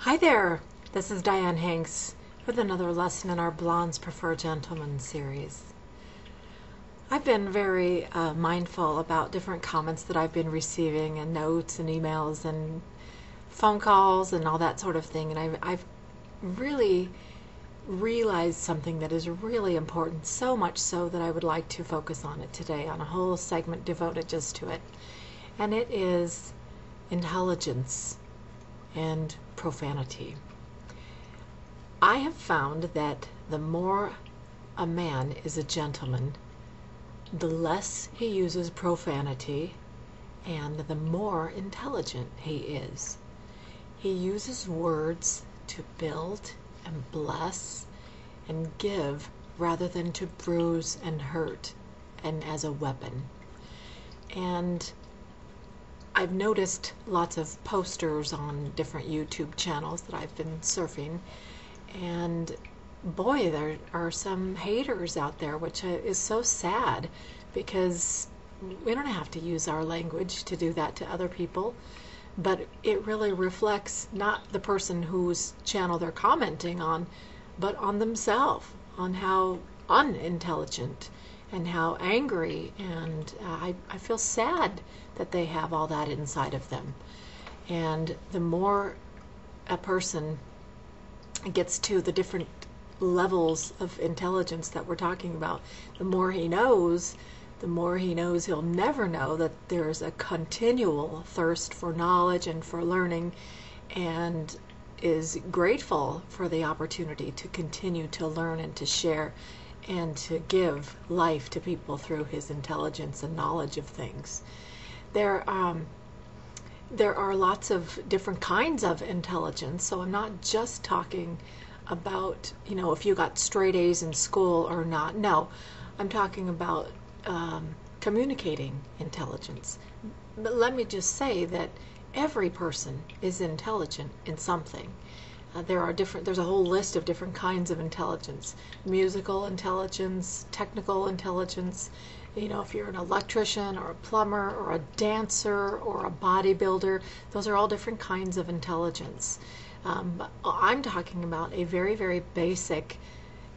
Hi there, this is Dianne Hanks with another lesson in our Blondes Prefer Gentlemen series. I've been very mindful about different comments that I've been receiving and notes and emails and phone calls and all that sort of thing, and I've really realized something that is really important, so much so that I would like to focus on it today, on a whole segment devoted just to it, and it is intelligence and profanity. I have found that the more a man is a gentleman, the less he uses profanity and the more intelligent he is. He uses words to build and bless and give rather than to bruise and hurt and as a weapon. And I've noticed lots of posters on different YouTube channels that I've been surfing, and boy, there are some haters out there, which is so sad, because we don't have to use our language to do that to other people, but it really reflects not the person whose channel they're commenting on, but on themselves, on how unintelligent and how angry, and I feel sad that they have all that inside of them. And the more a person gets to the different levels of intelligence that we're talking about, the more he knows he'll never know that there's a continual thirst for knowledge and for learning, and is grateful for the opportunity to continue to learn and to share and to give life to people through his intelligence and knowledge of things. There are lots of different kinds of intelligence, so I'm not just talking about, if you got straight A's in school or not. No, I'm talking about communicating intelligence. But let me just say that every person is intelligent in something. There's a whole list of different kinds of intelligence: musical intelligence, technical intelligence. If you're an electrician or a plumber or a dancer or a bodybuilder, those are all different kinds of intelligence. But I'm talking about a very, very basic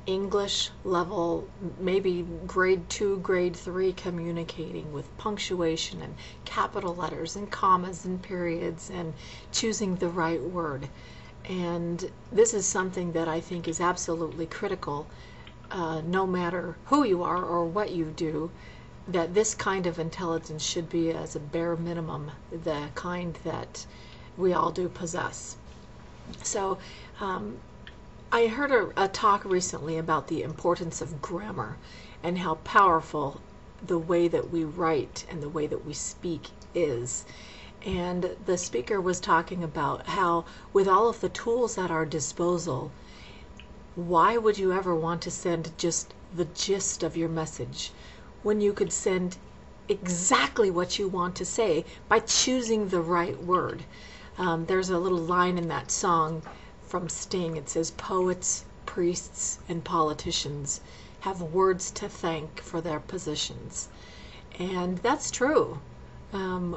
English level, maybe grade 2, grade 3 communicating with punctuation and capital letters and commas and periods and choosing the right word. And this is something that I think is absolutely critical, no matter who you are or what you do, that this kind of intelligence should be, as a bare minimum, the kind that we all do possess. So I heard a talk recently about the importance of grammar and how powerful the way that we write and the way that we speak is. And the speaker was talking about how, with all of the tools at our disposal, why would you ever want to send just the gist of your message when you could send exactly what you want to say by choosing the right word? There's a little line in that song from Sting. It says, "Poets, priests, and politicians have words to thank for their positions." And that's true.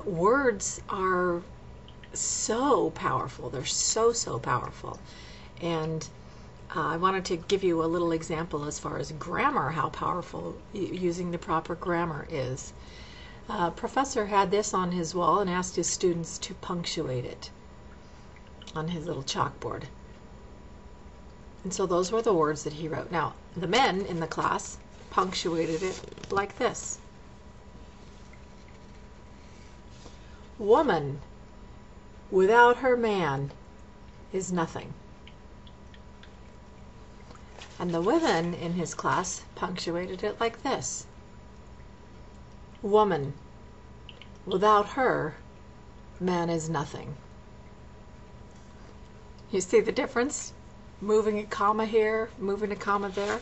Words are so powerful. They're so powerful. And I wanted to give you a little example as far as grammar, how powerful using the proper grammar is. A professor had this on his wall and asked his students to punctuate it on his little chalkboard. And so those were the words that he wrote. Now, the men in the class punctuated it like this: "Woman without her man is nothing." And the women in his class punctuated it like this: "Woman without her man is nothing." You see the difference? Moving a comma here, moving a comma there.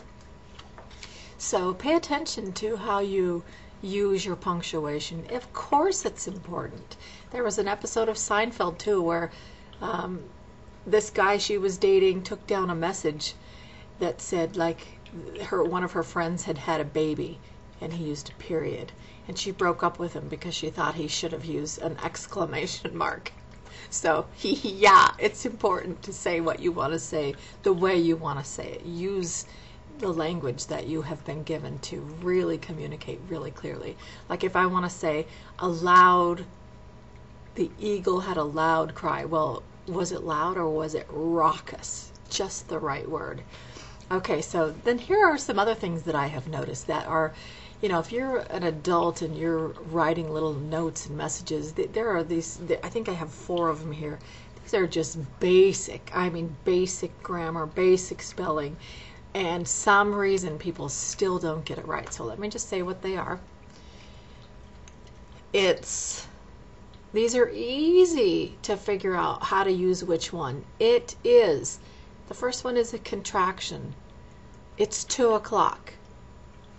So pay attention to how you use your punctuation. Of course it's important. There was an episode of Seinfeld too where this guy she was dating took down a message that said, like, one of her friends had had a baby, and he used a period, and she broke up with him because she thought he should have used an exclamation mark. So, yeah, it's important to say what you want to say the way you want to say it. Use the language that you have been given to really communicate really clearly. Like if I want to say the eagle had a loud cry. Well, was it loud or was it raucous? Just the right word. Okay, so then here are some other things that I have noticed that are, if you're an adult and you're writing little notes and messages, there are these, I think I have 4 of them here. These are just basic grammar, basic spelling, and some reason people still don't get it right. So let me just say what they are. These are easy to figure out how to use which one. It is. The first one is a contraction. It's 2 o'clock.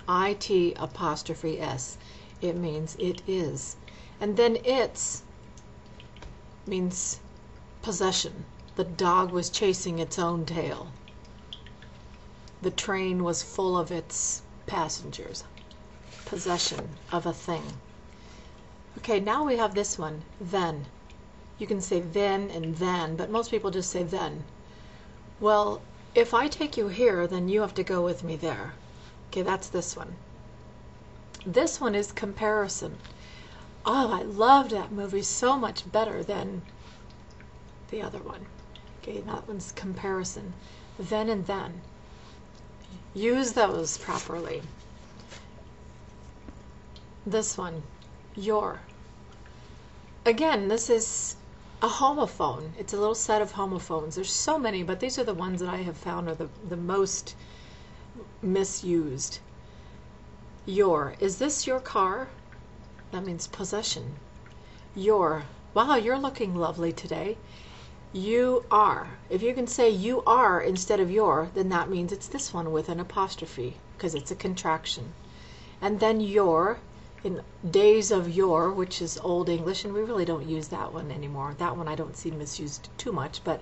IT apostrophe S. It means it is. And then it's means possession. The dog was chasing its own tail. The train was full of its passengers. Possession of a thing. Okay, now we have this one, then. You can say then and then, but most people just say then. Well, if I take you here, then you have to go with me there. Okay, that's this one. This one is comparison. Oh, I loved that movie so much better than the other one. Okay, that one's comparison. Then and then. Use those properly. This one, your. Again, this is a homophone. It's a little set of homophones. There's so many, but these are the ones that I have found are the most misused. Your. Is this your car? That means possession. Your. Wow, you're looking lovely today. You are. If you can say you are instead of your, then that means it's this one with an apostrophe, because it's a contraction. And then your, in days of yore, which is Old English, and we really don't use that one anymore. That one I don't see misused too much, but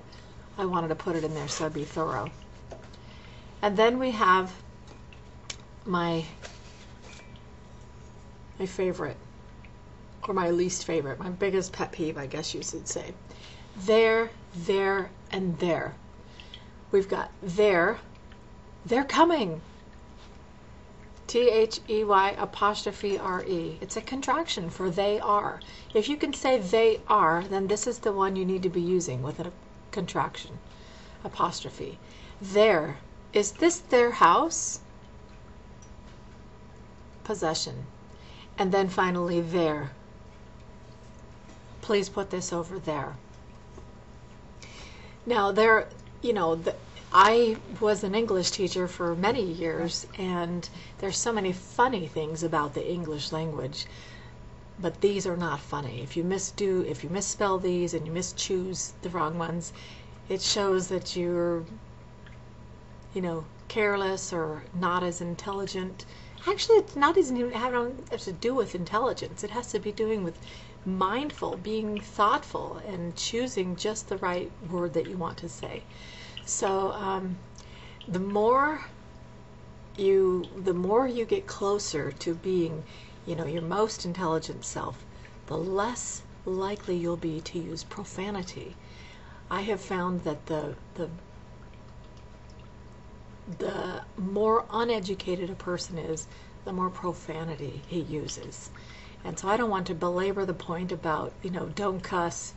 I wanted to put it in there so I'd be thorough. And then we have my favorite, or my least favorite, my biggest pet peeve, I guess you should say. There, and there. We've got there, they're coming. THEY apostrophe RE. It's a contraction for they are. If you can say they are, then this is the one you need to be using with a contraction. Apostrophe. There. Is this their house? Possession. And then finally there. Please put this over there. Now I was an English teacher for many years, and there's so many funny things about the English language, but these are not funny. If you misspell these and you mischoose the wrong ones, it shows that you're, careless or not as intelligent. Actually, it's not even have to do with intelligence. It has to be doing with mindful, being thoughtful, and choosing just the right word that you want to say. So the more you get closer to being, your most intelligent self, the less likely you'll be to use profanity. I have found that the more uneducated a person is, the more profanity he uses. And so I don't want to belabor the point about, don't cuss,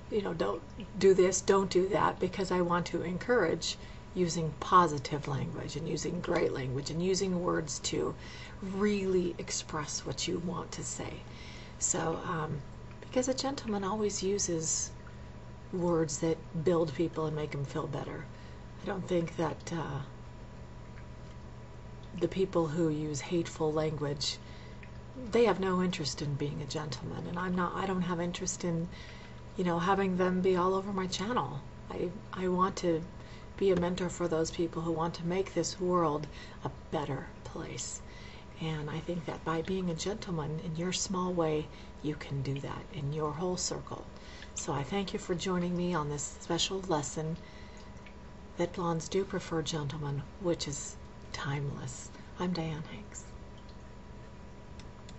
don't do this, don't do that, because I want to encourage using positive language and using great language and using words to really express what you want to say. So, because a gentleman always uses words that build people and make them feel better. I don't think that the people who use hateful language, they have no interest in being a gentleman, and I don't have interest in having them be all over my channel. I want to be a mentor for those people who want to make this world a better place. And I think that by being a gentleman in your small way, you can do that in your whole circle. So I thank you for joining me on this special lesson that blondes do prefer gentlemen, which is timeless. I'm Dianne Hanks.